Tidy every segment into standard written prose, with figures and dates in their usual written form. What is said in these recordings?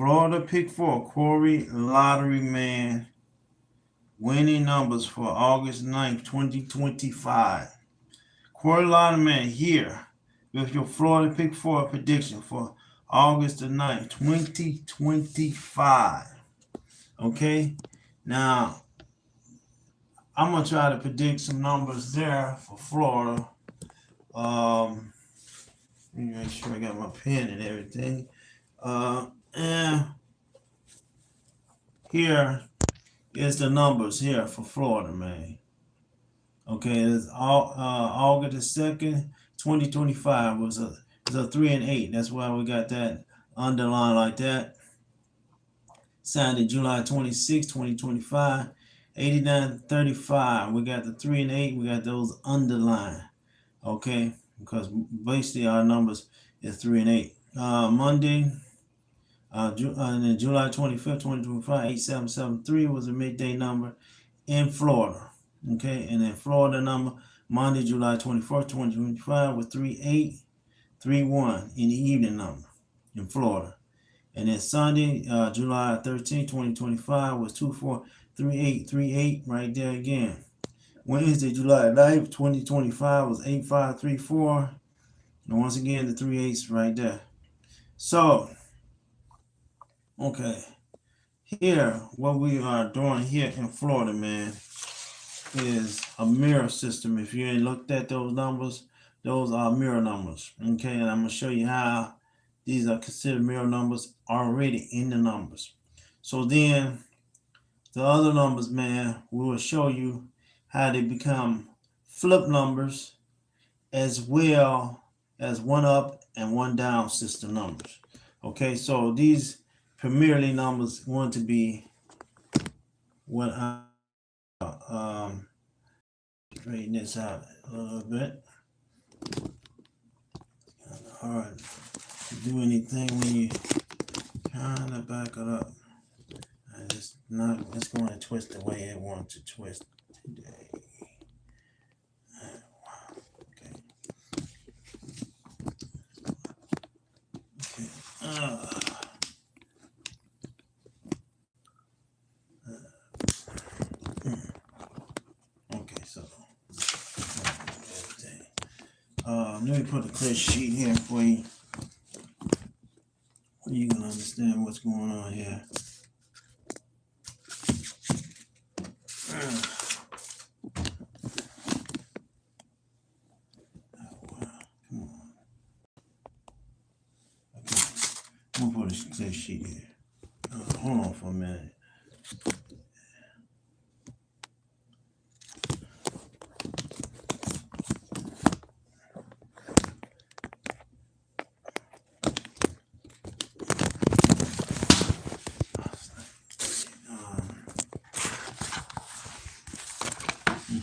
Florida Pick 4, Corey Lottery Man. Winning numbers for August 9th, 2025. Corey Lottery Man here with your Florida Pick 4 prediction for August the 9th, 2025. Okay? Now, I'm going to try to predict some numbers there for Florida. Let me make sure I got my pen and everything. And here is the numbers here for Florida, man. Okay, it's August the 2nd, 2025 was a 3 and 8. That's why we got that underline like that. Signed in July 26, 2025. 89.35. We got the 3 and 8. We got those underlined. Okay, because basically our numbers is 3 and 8. Monday, July 25th, 2025, 8773 was a midday number in Florida. Okay, and then Florida number Monday, July 24th, 2025 was 3831 in the evening number in Florida. And then Sunday, July 13th, 2025 was 243838 right there again. Wednesday, July 9th, 2025 was 8534. And once again, the 3 8s right there. So, okay, here, what we are doing here in Florida, man, is a mirror system. If you ain't looked at those numbers, those are mirror numbers. Okay, and I'm going to show you how these are considered mirror numbers already in the numbers. So then, the other numbers, man, we will show you how they become flip numbers as well as one up and one down system numbers. Okay, so these primarily numbers want to be what straighten this out a little bit. Kind of hard to do anything when you kind of back it up. It's going to twist the way it wants to twist today. Okay, so let me put a clear sheet here for you. You can understand what's going on here. I'm gonna put a clear sheet here. Hold on for a minute.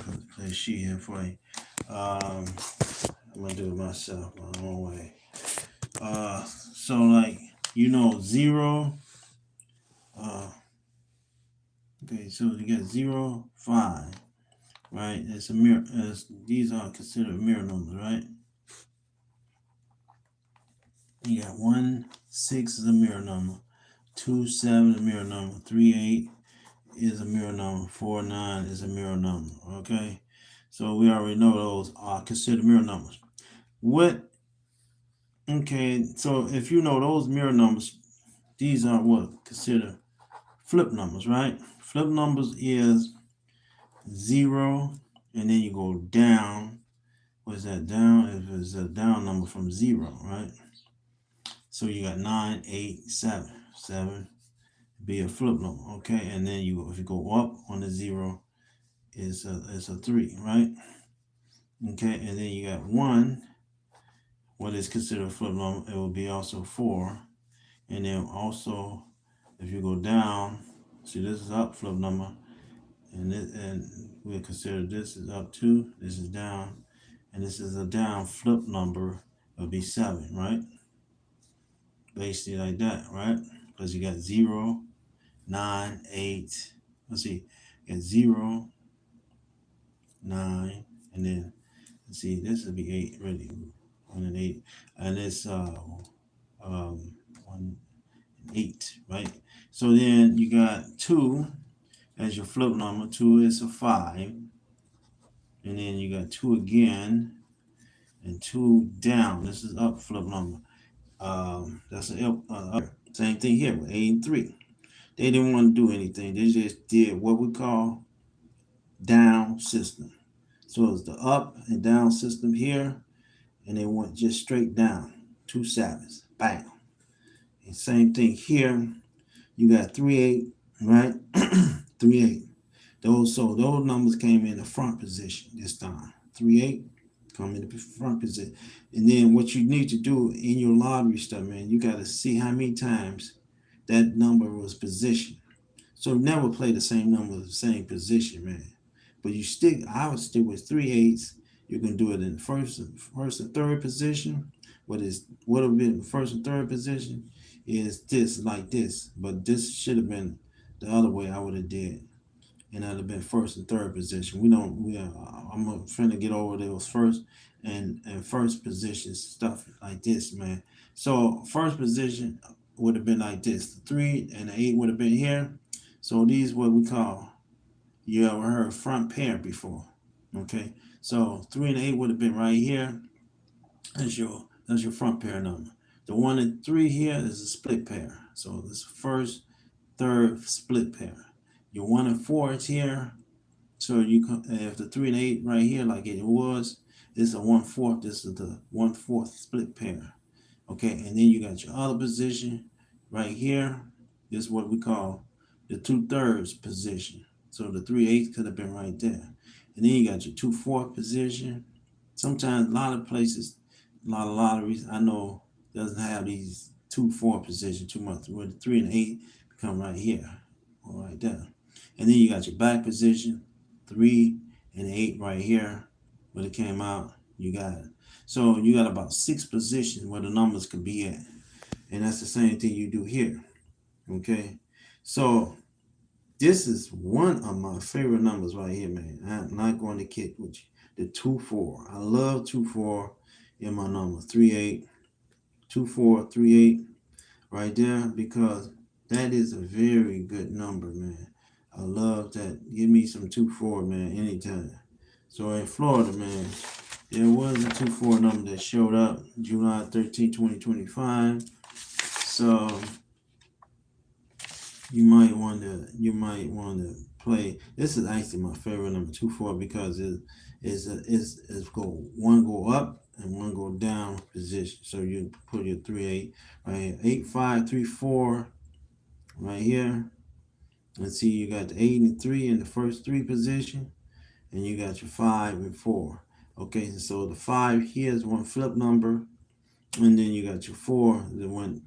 Put a clear sheet here for you. I'm gonna do it myself my own way. So like zero. Okay, so you get 0, 5, right? It's a mirror. These are considered mirror numbers, right? You got 1, 6 is a mirror number, 2, 7 is a mirror number, 3, 8 is a mirror number, 4, 9 is a mirror number. Okay, so we already know those are considered mirror numbers. Okay, so if you know those mirror numbers, these are what considered flip numbers, right? Flip numbers is 0, and then you go down. What's that down? If it's a down number from 0, right? So you got 9, 8, 7. 7 be a flip number, okay? And then if you go up on the 0, it's a 3, right? Okay, and then you got 1. What is considered a flip number? It will be also 4, and then also if you go down, see this is up flip number, and we'll consider this is up 2, this is down, and this is a down flip number. It'll be 7, right? Basically like that, right? Because you got 0, 9, 8. Let's see, you got 0, 9, and then let's see, this would be 8, really, 1 and 8, and it's 1 8, right? So then you got 2 as your flip number. 2 is a 5. And then you got 2 again, and 2 down. This is up flip number. That's an up. Same thing here with 8 and 3. They didn't want to do anything. They just did what we call down system. So it's the up and down system here, and they went just straight down. 2 sevens. Bam. And same thing here. You got 3 8, right? 3 8. Those numbers came in the front position this time. 3 8 come in the front position. And then what you need to do in your lottery stuff, man, you got to see how many times that number was positioned. So never play the same number, the same position, man. But I would stick with 3 8s. You can do it in first and third position. What would have been first and third position is this, like this. But this should have been the other way I would have did. And that'd have been first and third position. I'm trying to get over those first and first position stuff like this, man. So first position would have been like this. The 3 and the 8 would have been here. So these what we call, you ever heard front pair before? Okay. So 3 and 8 would have been right here. That's your front pair number. The 1 and 3 here is a split pair. So this first, third split pair. Your 1 and 4 is here. So if the 3 and 8 right here, like it was, this is a 1/4. This is the 1/4 split pair. Okay, and then you got your other position right here. This is what we call the 2/3 position. So the 3 8 could have been right there. And then you got your 2/4 position. Sometimes a lot of places, a lot of lotteries, I know, doesn't have these 2/4 position too much. Where the 3 and 8 become right here, or right there. And then you got your back position, 3 and 8 right here. When it came out, you got it. So you got about 6 positions where the numbers could be at. And that's the same thing you do here. Okay. So this is one of my favorite numbers right here, man. I'm not going to kid with you. The 2/4. I love 2/4 in my number. 3 8. 2/4, 3 8 right there, because that is a very good number, man. I love that. Give me some 2/4, man, anytime. So in Florida, man, there was a 2/4 number that showed up July 13, 2025. So you might want to play. This is actually my favorite number, 2/4, because it's one go up and one go down position. So you put your 3 8 right here, 8 5 3 4 right here. Let's see, you got the 8 and 3 in the first 3 position, and you got your 5 and 4. Okay, so the 5 here is one flip number, and then you got your 4 that went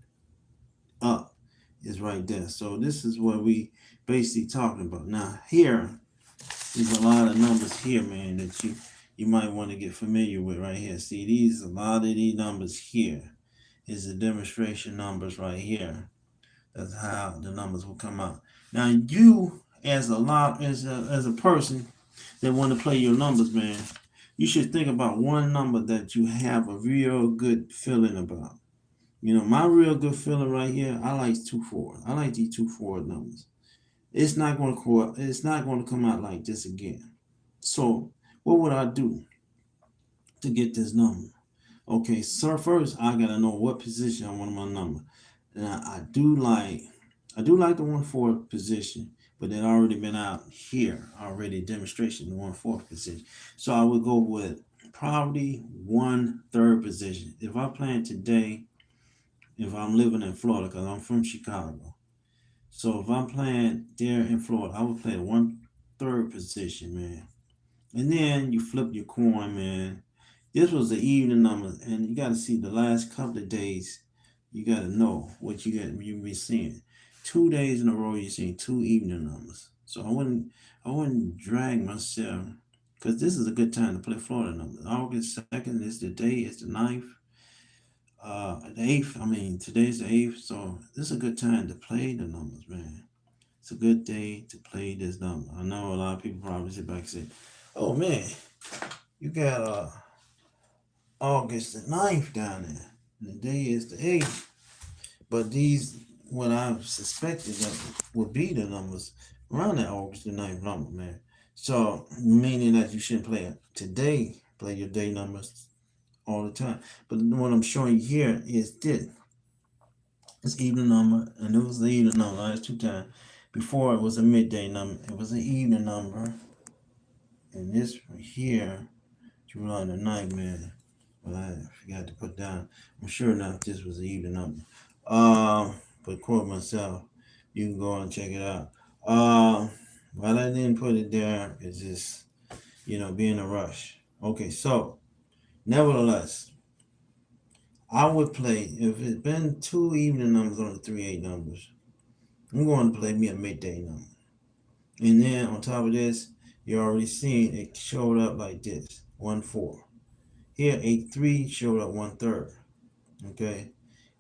up is right there. So this is what we basically talking about. Now here is a lot of numbers here, man, that you might want to get familiar with right here. See, a lot of these numbers here is the demonstration numbers right here. That's how the numbers will come out. Now you, as a person that want to play your numbers, man, you should think about one number that you have a real good feeling about. You know, my real good feeling right here, I like 2/4. I like these 2/4 numbers. It's not going to come out like this again. So what would I do to get this number? Okay, so first I gotta know what position I want my number. And I do like the 1/4 position, but it already been out here already, demonstration, the 1/4 position. So I would go with probably 1/3 position. If I plan today, if I'm living in Florida, because I'm from Chicago. So if I'm playing there in Florida, I would play 1/3 position, man. And then you flip your coin, man. This was the evening number, and you got to see the last couple of days. You got to know what you've been seeing. 2 days in a row, you're seeing 2 evening numbers. So I wouldn't drag myself, because this is a good time to play Florida numbers. August 2nd is the day. It's the 9th. The 8th. I mean, today's the 8th. So this is a good time to play the numbers, man. It's a good day to play this number. I know a lot of people probably sit back and say, "Oh man, you got August the 9th down there, and the day is the 8th." But these what I suspected that would be the numbers around that August the 9th number, man. So meaning that you shouldn't play it today, play your day numbers all the time. But what I'm showing you here is this. It's even number, and it was the even number last 2 times. Before it was a midday number, it was an even number. And this right here, July the 9th, man. But I forgot to put down. I'm sure enough this was an even number. But quote myself, you can go and check it out. Why I didn't put it there is just, being a rush. Okay, so nevertheless, I would play if it's been 2 evening numbers on the 3/8 numbers. I'm going to play me a midday number, and then on top of this, you already seen it showed up like this 1/4. Here 8/3 showed up 1/3. Okay,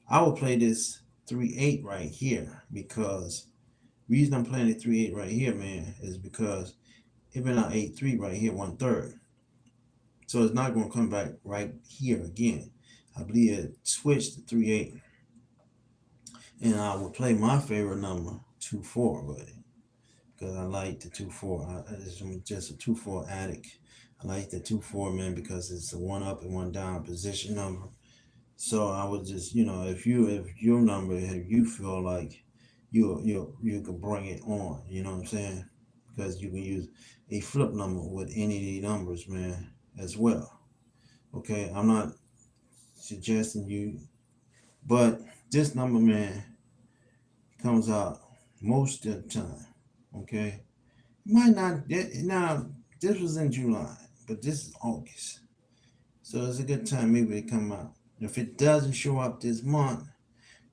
I will play this 3/8 right here because reason I'm playing the 3/8 right here, man, is because it been out 8/3 right here 1/3. So it's not going to come back right here again. I believe it switched to 3/8. And I would play my favorite number, 2/4, with it. Because I like the 2/4. I'm just a 2/4 addict. I like the 2/4, man, because it's a one up and one down position number. So I would just, if your number, if you feel like you can bring it on, you know what I'm saying? Because you can use a flip number with any of these numbers, man, as well. Okay, I'm not suggesting you, but this number, man, comes out most of the time. Okay, might not. Now this was in July, but this is August, so it's a good time maybe to come out. If it doesn't show up this month,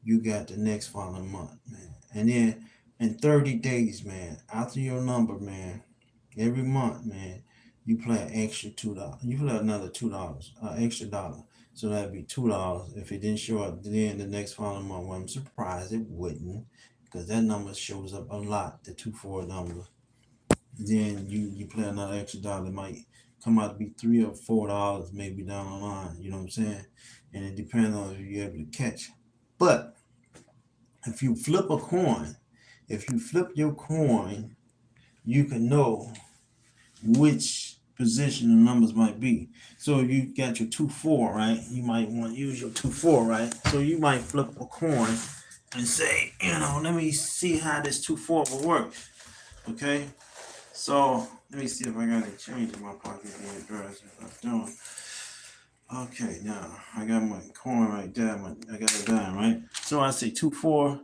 you got the next following month, man. And then in 30 days, man, after your number, man, every month, man, you play an extra $2. You play another $2, extra dollar. So that'd be $2. If it didn't show up then the next following month, well, I'm surprised it wouldn't, because that number shows up a lot, the 2/4 number. Then you play another extra dollar, it might come out to be $3 or $4 maybe down the line. You know what I'm saying? And it depends on if you're able to catch. But if you flip a coin, if you flip your coin, you can know which position the numbers might be. So you got your 2/4, right? You might want to use your 2/4, right? So you might flip a coin and say, let me see how this 2/4 will work. Okay? So let me see if I got any change in my pocket here, address if I don't. Okay, now I got my coin right there. I got it down, right? So I say 2/4,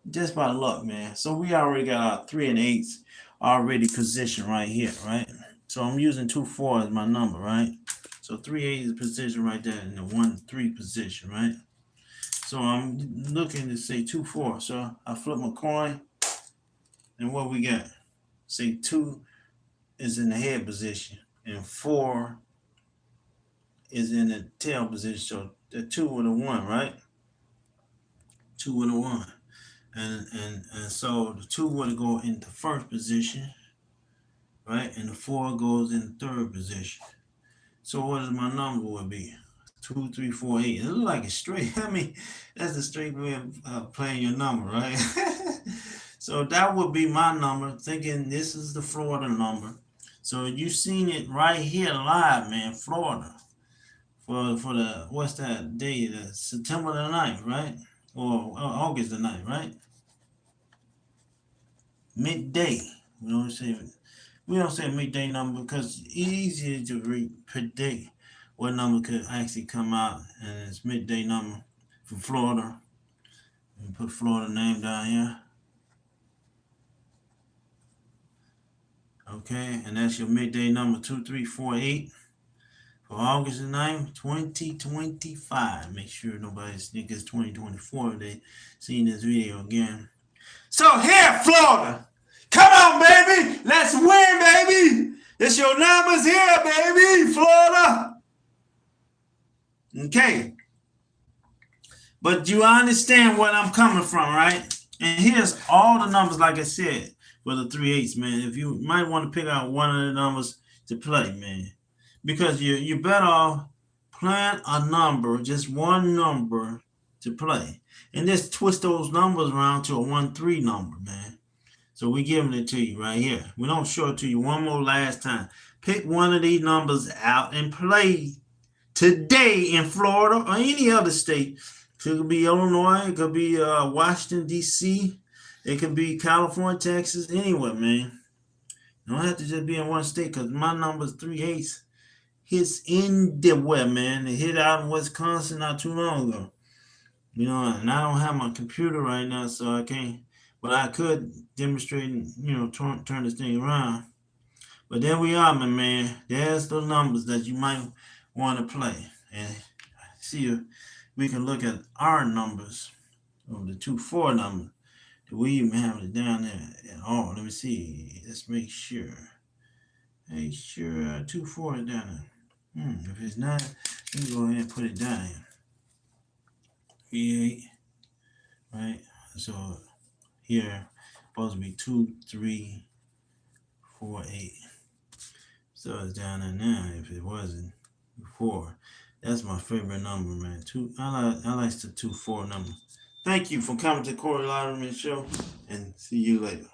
just by luck, man. So we already got our 3 and 8s already positioned right here, right? So I'm using 2/4 as my number, right? So 3/8 is position right there in the 1-3 position, right? So I'm looking to say 2/4. So I flip my coin, and what we got? Say 2 is in the head position, and 4 is in the tail position. So the 2 with a 1, right? 2 with a 1. And so the 2 would go into first position, right? And the 4 goes in third position. So what is my number would be? 2, 3, 4, 8. It looks like a straight. I mean, that's a straight way of playing your number, right? So that would be my number, thinking this is the Florida number. So you seen it right here live, man, Florida. For the, what's that day? The September the 9th, right? Or August the 9th, right? Midday. We don't say midday number because it's easier to predict what number could actually come out, and it's midday number for Florida. And put Florida name down here. Okay, and that's your midday number 2348 for August the 9th, 2025. Make sure nobody think it's 2024 if they seen this video again. So here, Florida, come on, baby, let's win, baby. It's your numbers here, baby, Florida. Okay, but you understand where I'm coming from, right? And here's all the numbers, like I said, for the 3/8, man. If you might want to pick out one of the numbers to play, man, because you're better off playing a number, just one number, to play. And just twist those numbers around to a 1-3 number, man. So we giving it to you right here. We don't show it to you one more last time. Pick one of these numbers out and play today in Florida or any other state. So it could be Illinois, it could be Washington, D.C., it could be California, Texas, anywhere, man. You don't have to just be in one state because my number is 3/8. Hits anywhere, man. It hit out in Wisconsin not too long ago. You know, and I don't have my computer right now, so I can't. But I could demonstrate and, you know, turn this thing around. But there we are, my man. There's the numbers that you might want to play. And see if we can look at our numbers of the 2-4 number. Do we even have it down there at all? Let me see. Let's make sure. Make sure 2-4 is down there. If it's not, let me go ahead and put it down here. 3-8. Right? So here, supposed to be 2-3-4-8. So it's down there now if it wasn't before. That's my favorite number, man. I like the 2-4 number. Thank you for coming to Corey Lotterman Show, and see you later.